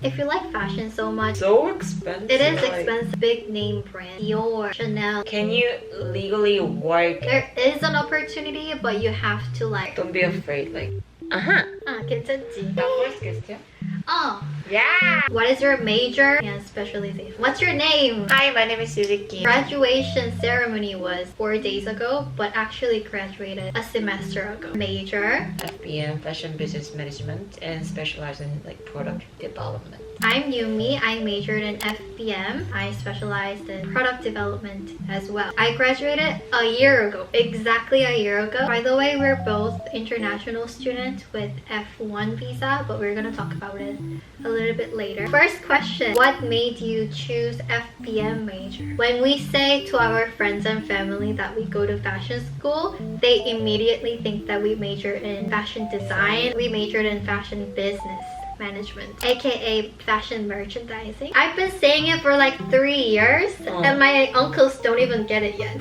If you like fashion so much, So expensive. it is expensive. Big name brand, Dior, Chanel. Can you legally work? There is an opportunity, but you have to like. Don't be afraid. Like, uh-huh. 괜찮지. Now first question. Oh, Yeah. what is your major and specialization? What's your name? Hi, my name is Suzuki. Graduation ceremony was 4 days ago, but actually graduated a semester ago. Major. FBM Fashion Business Management and specialize in like product development. I'm Yumee. I majored in FBM. I specialized in product development as well. I graduated a year ago, exactly a year ago. By the way, we're both international students with F1 visa, but we're gonna talk about it a little bit later. First question, what made you choose FBM major? When we say to our friends and family that we go to fashion school, they immediately think that we major in fashion design. We majored in fashion business management, aka fashion merchandising. I've been saying it for like 3 years and my uncles don't even get it yet.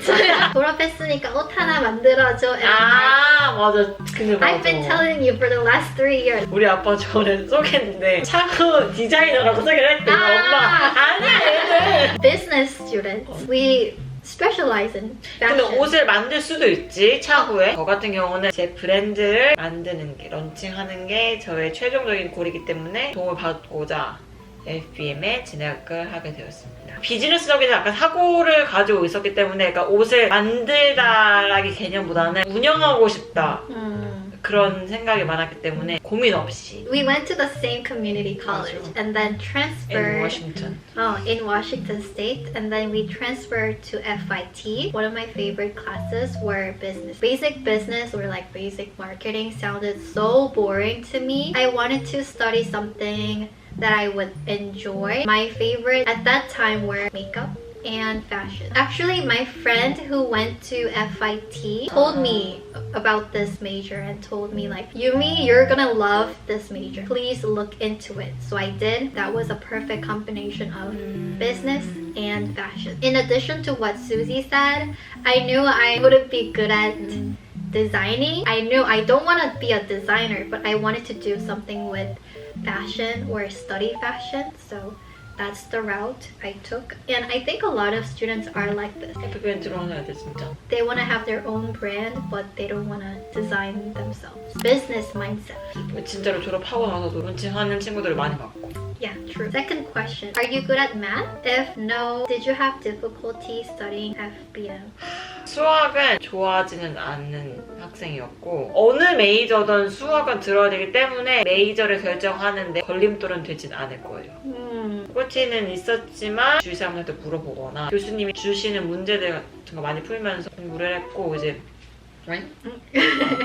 졸업했으니까 옷 하나 만들어줘. 아 맞아. 근데 맞아. I've been telling you for the last 3 years. 우리 아빠 저는 소개했는데 차후 디자이너라고 소개를 했더니 엄마 아니야 얘는 Business students, we specialize in 근데 fashion. 옷을 만들 수도 있지 차후에. 저 같은 경우는 제 브랜드를 만드는 게 런칭하는 게 저의 최종적인 골이기 때문에 도움을 받고자 FBM에 진학을 하게 되었습니다. 비즈니스적인 약간 사고를 가지고 있었기 때문에 그러니까 옷을 만들다라기 개념보다는 운영하고 싶다 그런 생각이 많았기 때문에 고민 없이 We went to the same community college and then transferred in Washington. in Washington State, and then we transferred to FIT. One of my favorite classes were business. Basic business or like basic marketing sounded so boring to me. I wanted to study something that I would enjoy. My favorite at that time were makeup and fashion. Actually, my friend who went to FIT told me about this major and told me like, Yumee, you're gonna love this major. Please look into it. So I did. That was a perfect combination of business and fashion. In addition to what Susie said, I knew I wouldn't be good at designing. I knew I don't want to be a designer, but I wanted to do something with fashion or study fashion. So that's the route I took. And I think a lot of students are like this. FBM 들어가야 돼 진짜. They want to have their own brand, but they don't want to design themselves. Business mindset. 진짜로 졸업하고 나서도 런칭하는 친구들을 많이 봤고. Yeah, true. Second question. Are you good at math? If no, did you have difficulty studying FBM? 수학은 좋아하지는 않는 학생이었고 어느 메이저든 수학은 들어야 되기 때문에 메이저를 결정하는데 걸림돌은 되진 않을 거예요. 꼴찌는 있었지만 주위 사람들한테 물어보거나 교수님이 주시는 문제들 같은 거 많이 풀면서 공부를 했고 이제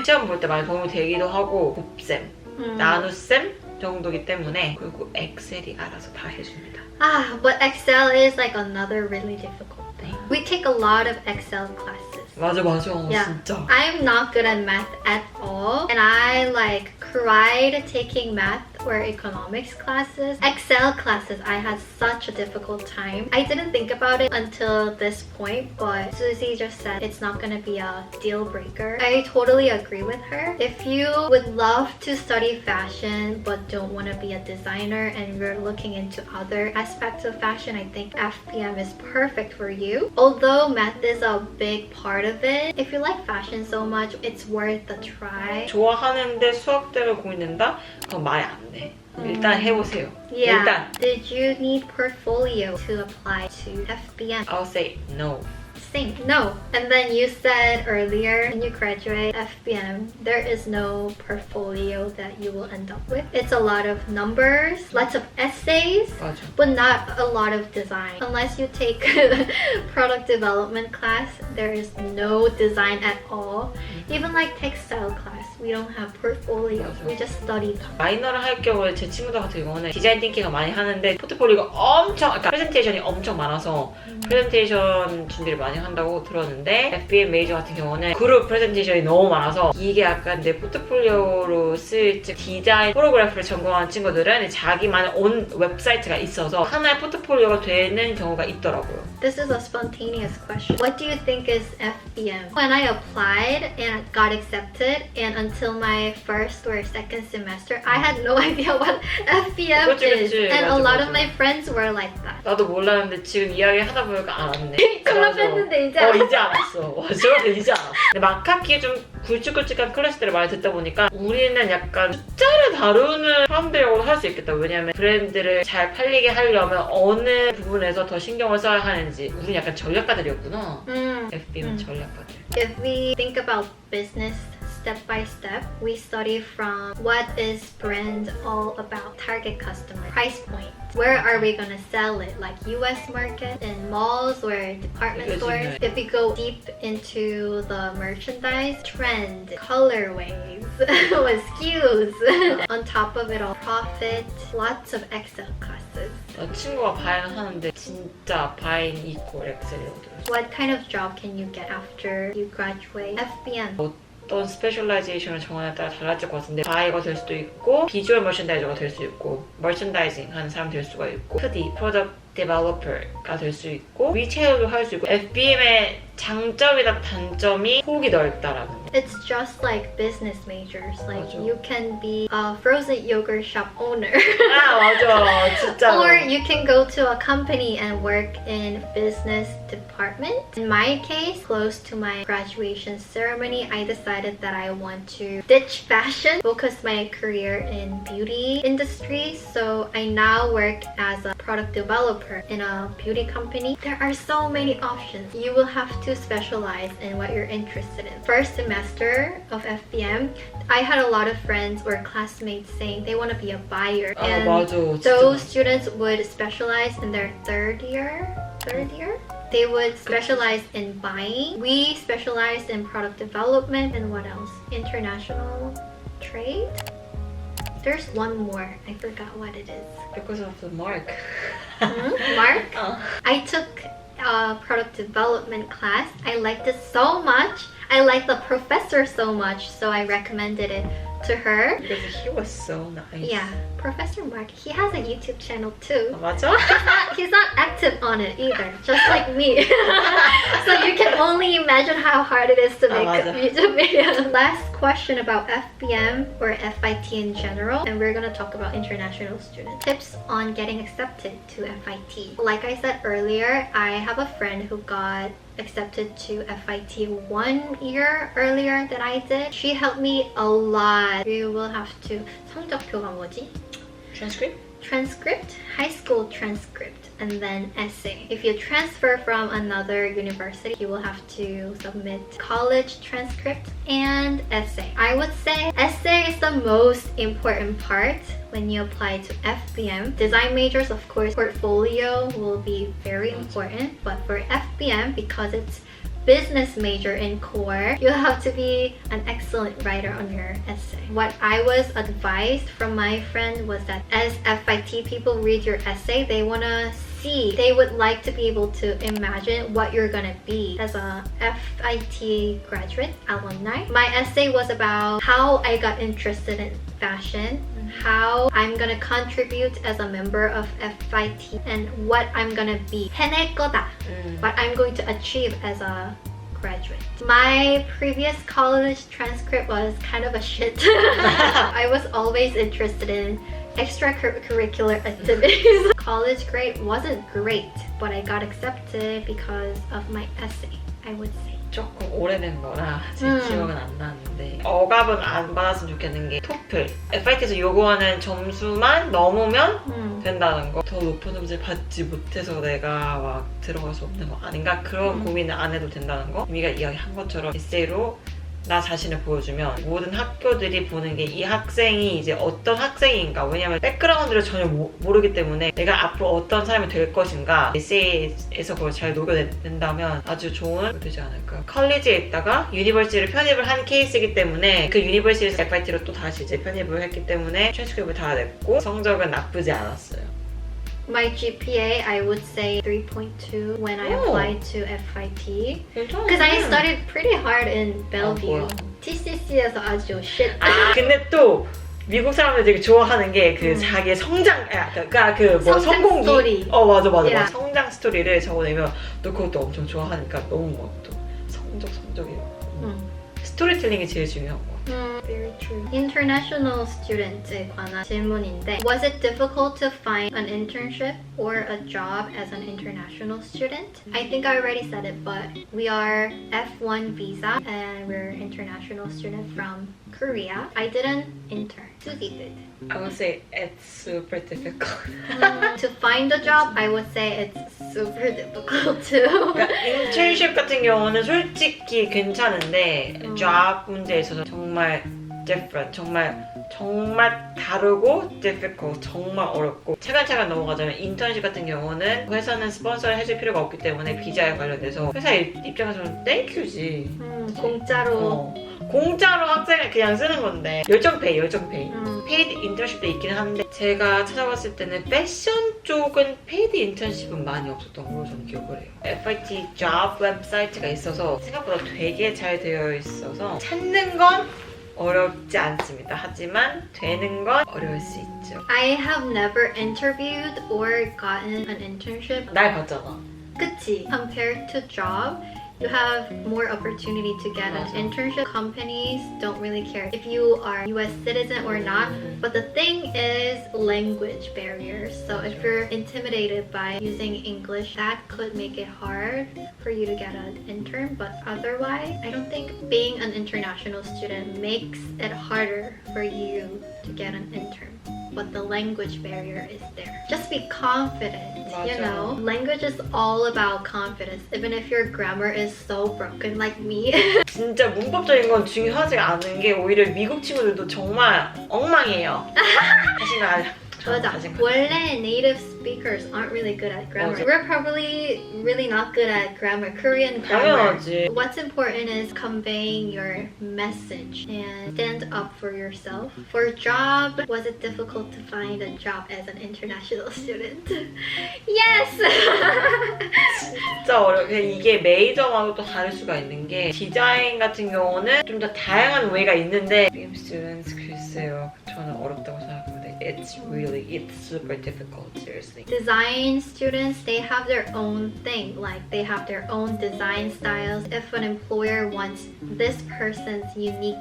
시험 볼 때 많이 도움이 되기도 하고 곱셈, 나눗셈 정도기 때문에 그리고 엑셀이 알아서 다 해줍니다. But Excel is like another really difficult thing. We take a lot of Excel classes. 맞아 Yeah. 진짜. I'm not good at math at all, and I like cried taking math or economics classes. Excel classes, I had such a difficult time. I didn't think about it until this point, but Susie just said it's not gonna be a deal breaker. I totally agree with her. If you would love to study fashion but don't want to be a designer and you're looking into other aspects of fashion, I think FBM is perfect for you. Although math is a big part of it, if you like fashion so much, it's worth a try. 좋아하는데 수학 때문에 고민된다? 그건 말이 안 돼. 일단 해보세요. Yeah. 일단. Did you need portfolio to apply to FBM? I'll say no. Same. No. And then you said earlier when you graduate FBM, there is no portfolio that you will end up with. It's a lot of numbers, lots of essays, 맞아. but not a lot of design. Unless you take product development class, there is no design at all. Even like textile class, we don't have portfolio. 맞아. We just study them. 마이너를 할 경우에 제 친구들 같은 경우는 디자인 띵킹을 많이 하는데 포트폴리오가 엄청, 그러니까 프레젠테이션이 엄청 많아서 프레젠테이션 준비를 많이 많이 한다고 들었는데 FBM 메이저 같은 경우는 그룹 프레젠테이션이 너무 많아서 이게 약간 내 포트폴리오로 쓸지 디자인 포토그래프를 전공한 친구들은 자기만의 온 웹사이트가 있어서 하나의 포트폴리오가 되는 경우가 있더라고요. This is a spontaneous question. What do you think is FBM? When I applied and got accepted, and until my first or second semester, I had no idea what FBM 그치, is. 그치. And 맞아, a lot 맞아. of my friends were like that. 나도 몰랐는데 지금 이야기 하다 보니까 알았네. 졸업했는데 이제 이제 알았어. 졸업해 이제 알았어. 근데 막학기에 좀 굵직굵직한 클래스들을 많이 듣다 보니까 우리는 약간 숫자를 다루는 사람들이라고 할 수 있겠다. 왜냐면 브랜드를 잘 팔리게 하려면 어느 부분에서 더 신경을 써야 하는지. 우리는 약간 전략가들이었구나. FBM은 전략가들. If we think about business step by step, we study from what is brand all about, target customer, price point. Where are we gonna sell it? Like US market, in malls or department stores? If we go deep into the merchandise, trend, colorways, SKUs, on top of it all, profit, lots of Excel classes. 친구가 바인 하는데 진짜 바인 이퀄 엑셀이라고 들었어. What kind of job can you get after you graduate? FBM. 어떤 스페셜라이제이션을 정하냐에 따라 달라질 것 같은데 바이가 될 수도 있고 비주얼 머천다이저가 될 수 있고 머천다이징 하는 사람 될 수가 있고 PD, 프로덕트 데벨로퍼가 될 수 있고 리테일도 할 수 있고 FBM의 장점이나 단점이 폭이 넓다라는 거. It's just like business majors. Like 맞아. you can be a frozen yogurt shop owner. 아 맞아 진짜. Or you can go to a company and work in business department. In my case, close to my graduation ceremony, I decided that I want to ditch fashion, focus my career in beauty industry. So I now work as a product developer in a beauty company. There are so many options. You will have to specialize in what you're interested in. First semester of FBM, I had a lot of friends or classmates saying they want to be a buyer. 아 And 맞아. those students would specialize in their third year. They would specialize in buying. We specialized in product development and what else? International trade? There's one more. I forgot what it is. Because of the mark. Mark? 어. I took a product development class. I liked it so much. I liked the professor so much, so I recommended it to her. Because he was so nice. Yeah, Professor Mark, he has a YouTube channel too. 아, 맞아? He's not active on it either, just like me. So you can only imagine how hard it is to make 맞아. YouTube videos. Last question about FBM or FIT in general, and we're gonna talk about international students. Tips on getting accepted to FIT. Like I said earlier, I have a friend who got accepted to FIT 1 year earlier than I did. She helped me a lot. You will have to 성적표가 뭐지? Transcript, high school transcript, and then essay. If you transfer from another university, you will have to submit college transcript and essay. I would say essay is the most important part when you apply to FBM. Design majors, of course, portfolio will be very important, but for FBM, because it's business major in core, you have to be an excellent writer on your essay. What I was advised from my friend was that as FIT people read your essay, they want to see, they would like to be able to imagine what you're gonna be as a FIT graduate alumni. My essay was about how I got interested in fashion, how I'm gonna contribute as a member of FIT, and what I'm gonna be. 해낼 거다. What I'm going to achieve as a graduate. My previous college transcript was kind of a shit. I was always interested in extracurricular activities. College grade wasn't great, but I got accepted because of my essay, I would say. 조금 오래된 거라 제 기억은 안 나는데 억압은 안 받았으면 좋겠는 게 토플 FIT에서 요구하는 점수만 넘으면 된다는 거. 더 높은 점수를 받지 못해서 내가 막 들어갈 수 없는 거 아닌가? 그런 고민을 안 해도 된다는 거. 우리가 이야기한 것처럼 에세이로 나 자신을 보여주면 모든 학교들이 보는 게 이 학생이 이제 어떤 학생인가. 왜냐면 백그라운드를 전혀 모르기 때문에 내가 앞으로 어떤 사람이 될 것인가 에세이에서 그걸 잘 녹여낸다면 아주 좋은 되지 않을까. 컬리지에 있다가 유니버시티를 편입을 한 케이스이기 때문에 그 유니버시티에서 FIT로 또 다시 이제 편입을 했기 때문에 트랜스크립을 다 냈고 성적은 나쁘지 않았어요. My GPA, I would say 3.2 when I applied to FIT. Because I studied pretty hard in Bellevue. TCC에서 아주 shit. 근데 또 미국 사람들 되게 좋아하는 게 그 자기의 성장, 그러니까 그 뭐 성공기. 스토리. 맞아. Yeah. 성장 스토리를 적어내면 또 그것도 엄청 좋아하니까 너무 뭐 또 성적이. 스토리텔링이 제일 중요한 거. Very true. International student에 관한 질문인데 Was it difficult to find an internship or a job as an international student? I think I already said it, but we are F1 visa and we're international student from Korea. I didn't intern. Suzy did. I would say it's super difficult. To find a job, I would say it's super difficult too. 그러니까 인턴십 같은 경우는 솔직히 괜찮은데 job 문제에 있어서 정말 different, 정말 다르고 difficult, 정말 어렵고 차근차근 넘어가자면 인턴십 같은 경우는 회사는 스폰서를 해줄 필요가 없기 때문에 비자에 관련돼서 회사 입장에서는 땡큐지. 공짜로 학생을 그냥 쓰는 건데 열정페이 페이드 인턴십도 있긴 한데 제가 찾아봤을 때는 패션 쪽은 페이드 인턴십은 많이 없었던 걸로 저는 기억을 해요. FIT job 웹사이트가 있어서 생각보다 되게 잘 되어 있어서 찾는 건 어렵지 않습니다. 하지만 되는 건 어려울 수 있죠. I have never interviewed or gotten an internship. 날 봤잖아. 그치? Compared to job, you have more opportunity to get an internship. Companies don't really care if you are US citizen or not. But the thing is language barriers. So if you're intimidated by using English, that could make it hard for you to get an intern. But otherwise, I don't think being an international student makes it harder for you to get an intern. But the language barrier is there. Just be confident, you know? Language is all about confidence, even if your grammar is so broken like me. 진짜 문법적인 건 중요하지 않은 게 오히려 미국 친구들도 정말 엉망이에요. 자신감. 맞아. 원래 native speakers aren't really good at grammar. 맞아. We're probably really not good at grammar, Korean grammar. 당연하지. What's important is conveying your message and stand up for yourself. For a job, was it difficult to find a job as an international student? Yes! 진짜 어려워. 이게 메이저마다 또 다를 수가 있는 게 디자인 같은 경우는 좀 더 다양한 웨이가 있는데 FBM students 글쎄요. 저는 어렵다고 생각합니다. It's super difficult, seriously. Design students, they have their own thing. Like they have their own design styles. If an employer wants this person's unique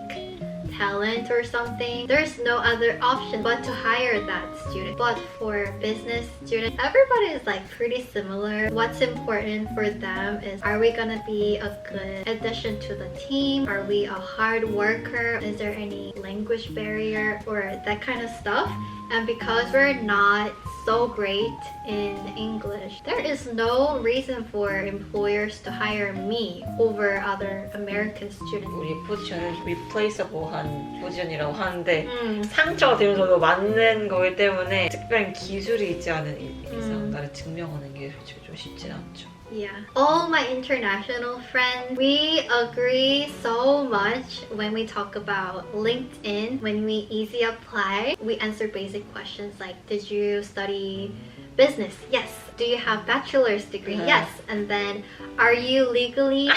talent or something, there's no other option but to hire that student. But for business students, everybody is like pretty similar. What's important for them is, are we gonna be a good addition to the team? Are we a hard worker? Is there any language barrier or that kind of stuff? And because we're not so great in English, there is no reason for employers to hire me over other American students. 우리 포지션은 replaceable한 포지션이라고 하는데 상처가 되면서도 맞는 거기 때문에 특별한 기술이 있지 않은 이상 나를 증명하는 게 솔직히 좀 쉽진 않죠. Yeah. All my international friends, we agree so much when we talk about LinkedIn. When we easy apply, we answer basic questions like, did you study business? Yes. Do you have bachelor's degree? Yes. And then, are you legally...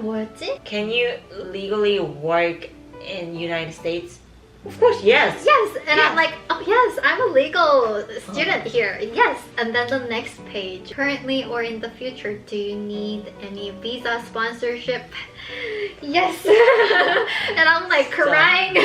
뭐였지? Can you legally work in United States? Of course, yes. Yes, and I'm like, oh yes, I'm a legal student here. Yes, and then the next page. Currently or in the future, do you need any visa sponsorship? Yes. And I'm like crying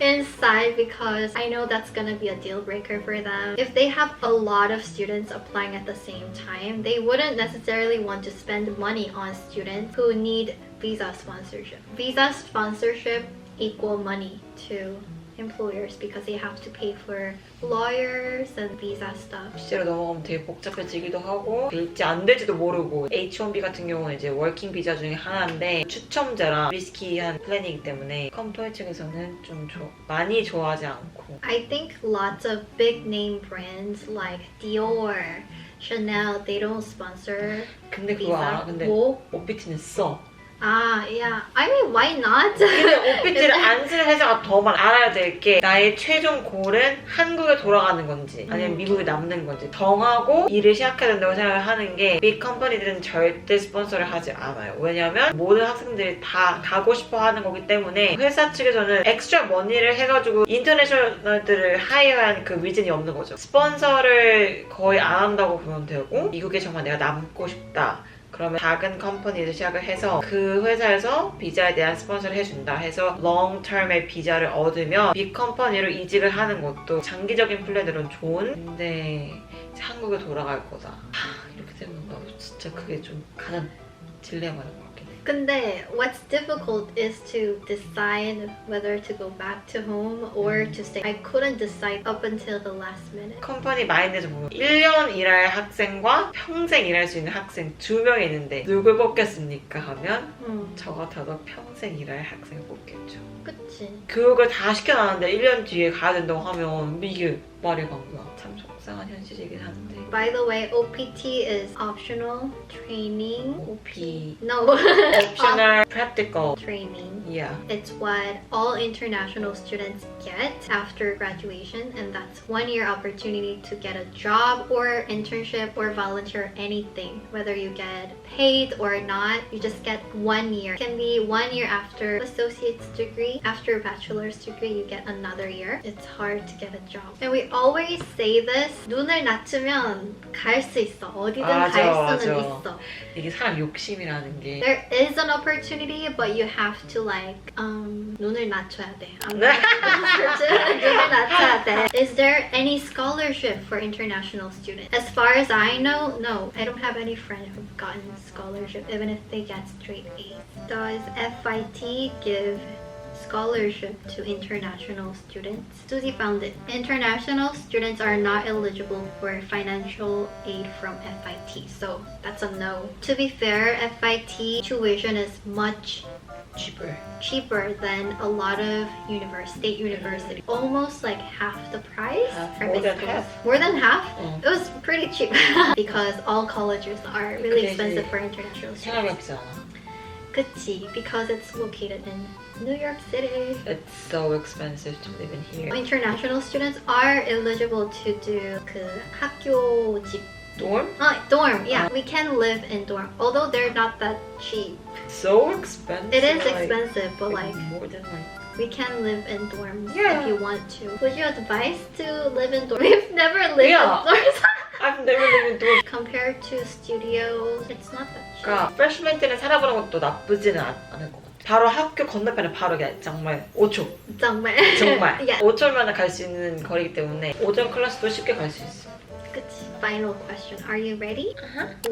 inside because I know that's gonna be a deal breaker for them. If they have a lot of students applying at the same time, they wouldn't necessarily want to spend money on students who need visa sponsorship. Visa sponsorship equal money to employers because they have to pay for lawyers and visa stuff. 실제로 넘어가면 되게 복잡해지기도 하고 될지 안 될지도 모르고 H1B 같은 경우는 이제 워킹 비자 중에 하나인데 추첨제라 리스키한 플랜이기 때문에 컴퍼니 측에서는 좀 많이 좋아하지 않고 I think lots of big name brands like Dior, Chanel, they don't sponsor 근데 그거 visa. 알아? 근데 뭐? OPT는 써. yeah. I mean, why not? 근데 OPT를 안 쓰는 회사가 더 많아. 알아야 될 게 나의 최종 골은 한국에 돌아가는 건지 아니면 미국에 남는 건지 정하고 일을 시작해야 된다고 생각을 하는 게 빅 컴퍼니들은 절대 스폰서를 하지 않아요. 왜냐면 모든 학생들이 다 가고 싶어 하는 거기 때문에 회사 측에서는 엑스트라 머니를 해가지고 인터내셔널들을 하이어한 그 리즌이 없는 거죠. 스폰서를 거의 안 한다고 보면 되고 미국에 정말 내가 남고 싶다. 그러면 작은 컴퍼니를 시작을 해서 그 회사에서 비자에 대한 스폰서를 해준다 해서 롱텀의 비자를 얻으면 빅 컴퍼니로 이직을 하는 것도 장기적인 플랜으로는 좋은 근데 이제 한국에 돌아갈 거다 이렇게 되면 진짜 그게 좀 가장 딜레마인 것 같긴 해. 근데 what's difficult is to decide whether to go back to home or to stay. I couldn't decide up until the last minute. 컴퍼니 마인드에서 보면 1년 일할 학생과 평생 일할 수 있는 학생 2명이 있는데 누굴 뽑겠습니까 하면 저 같아도 평생 일할 학생을 뽑겠죠. 그치. 교육을 다 시켜놨는데 1년 뒤에 가야 된다고 하면 이게 말이 방구야. 참 속상한 현실이긴 한데. By the way, OPT is optional training. OP. No. Optional practical. Training. Yeah. It's what all international students get after graduation, and that's 1 year opportunity to get a job or internship or volunteer anything. Whether you get paid or not, you just get 1 year. It can be 1 year after associate's degree. After a bachelor's degree, you get another year. It's hard to get a job. And we always say this. 눈을 낮추면 갈 수 있어. 어디든 갈 수는 있어. 이게 사람 욕심이라는 게. There is an opportunity, but you have to like 눈을 낮춰야 돼. 눈을 낮춰야 돼. Is there any scholarship for international students? As far as I know, no. I don't have any friends who've gotten scholarship, even if they get straight A's. Does FIT give scholarship to international students? Susie found it. International students are not eligible for financial aid from FIT, so that's a no. To be fair, FIT tuition is much cheaper than a lot of state universities. Almost like half the price. More than half. More than half? It was pretty cheap because all colleges are really expensive for international students. 그치, because it's located in New York City. It's so expensive to live in here. International students are eligible to do 그 학교 집 dorm? Dorm, yeah. We can live in dorm, although they're not that cheap. So expensive. It is expensive, but like more than we can live in dorms if you want to. Would you advise to live in dorms? We've never lived in dorms. I've never lived in dorms. Compared to studios, it's not that cheap. 그러니까 프레시맨 때는 살아보는 것도 나쁘지는 않을 것 같아. 바로 학교 건너편에 바로 그냥 정말 5초. 정말. Yeah. 5초면 갈 수 있는 거리이기 때문에 오전 클래스도 쉽게 갈 수 있어. Final question. Are you ready?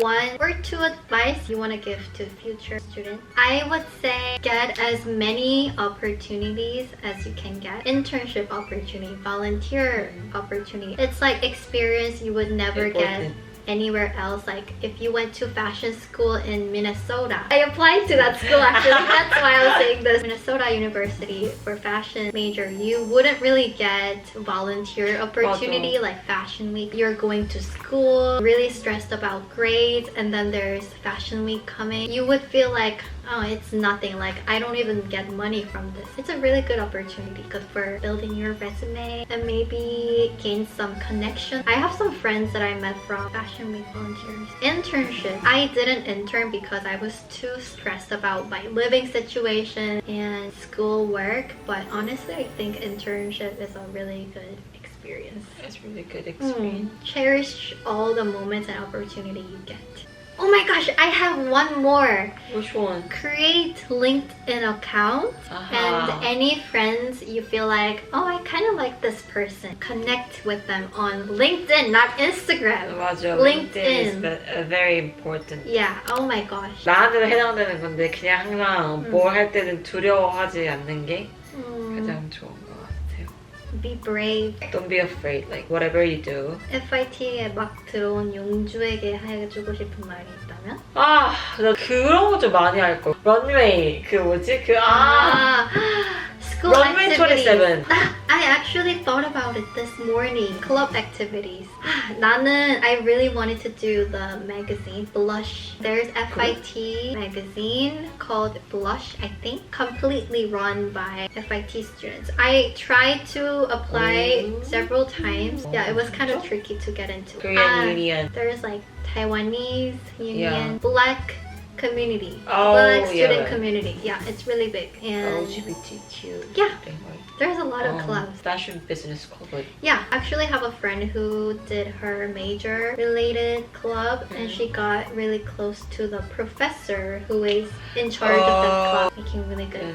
1 or 2 advice you want to give to future students? I would say get as many opportunities as you can get. Internship opportunity, volunteer opportunity. It's like experience you would never get anywhere else. Like if you went to fashion school in Minnesota. I applied to that school actually. That's why I was saying this. Minnesota University for fashion major, you wouldn't really get volunteer opportunity like fashion week. You're going to school, really stressed about grades, and then there's fashion week coming. You would feel like, oh, it's nothing. Like I don't even get money from this. It's a really good opportunity because for building your resume and maybe gain some connection. I have some friends that I met from Fashion Week volunteers. Internship. I didn't intern because I was too stressed about my living situation and school work. But honestly, I think internship is a really good experience. It's really good experience. Cherish all the moments and opportunity you get. Oh my gosh, I have one more. Which one? Create LinkedIn account and any friends you feel like, oh, I kind of like this person. Connect with them on LinkedIn, not Instagram. 맞아. LinkedIn is very important. Yeah, oh my gosh. 나한테도 해당되는 건데 그냥 항상 뭘 할 때는 두려워하지 않는 게 가장 좋은 것 같아요. Be brave. Don't be afraid. Like whatever you do. FIT에 막 들어온 용주에게 해주고 싶은 말이 있다면? 나 그런 거 좀 많이 할 거. 런웨이 그 뭐지? School Runway activities. 27. I actually thought about it this morning. Club activities. 나는 I really wanted to do the magazine Blush. There's FIT magazine called Blush, I think, completely run by FIT students. I tried to apply several times. Yeah, it was kind of tricky to get into. Korean Union. There's like Taiwanese Union, Yeah. Black community, Oh, Black student yeah. community. Yeah, it's really big. And LGBTQ. yeah, there's a lot of clubs. Fashion business club. Yeah, actually have a friend who did her major related club and she got really close to the professor who is in charge of the club, making really good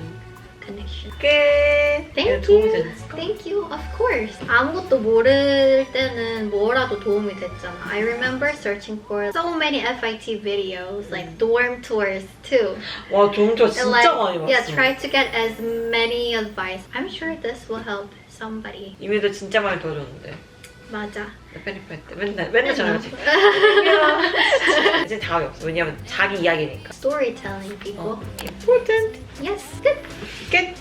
connection. Okay. Thank you. Thank you. Of course. 아무것도 모를 때는 뭐라도 도움이 됐잖아. I remember searching for so many FIT videos, like dorm tours too. 와, 동조 And 진짜 like, 많이 봤어. yeah, try to get as many advice. I'm sure this will help somebody. 이미도 진짜 많이 도와줬는데. 맞아. 편집할 때 맨날 전화하지. 이제 답이 없어. 왜냐면 자기 이야기니까. Storytelling, people. Important. Yes, good. Good.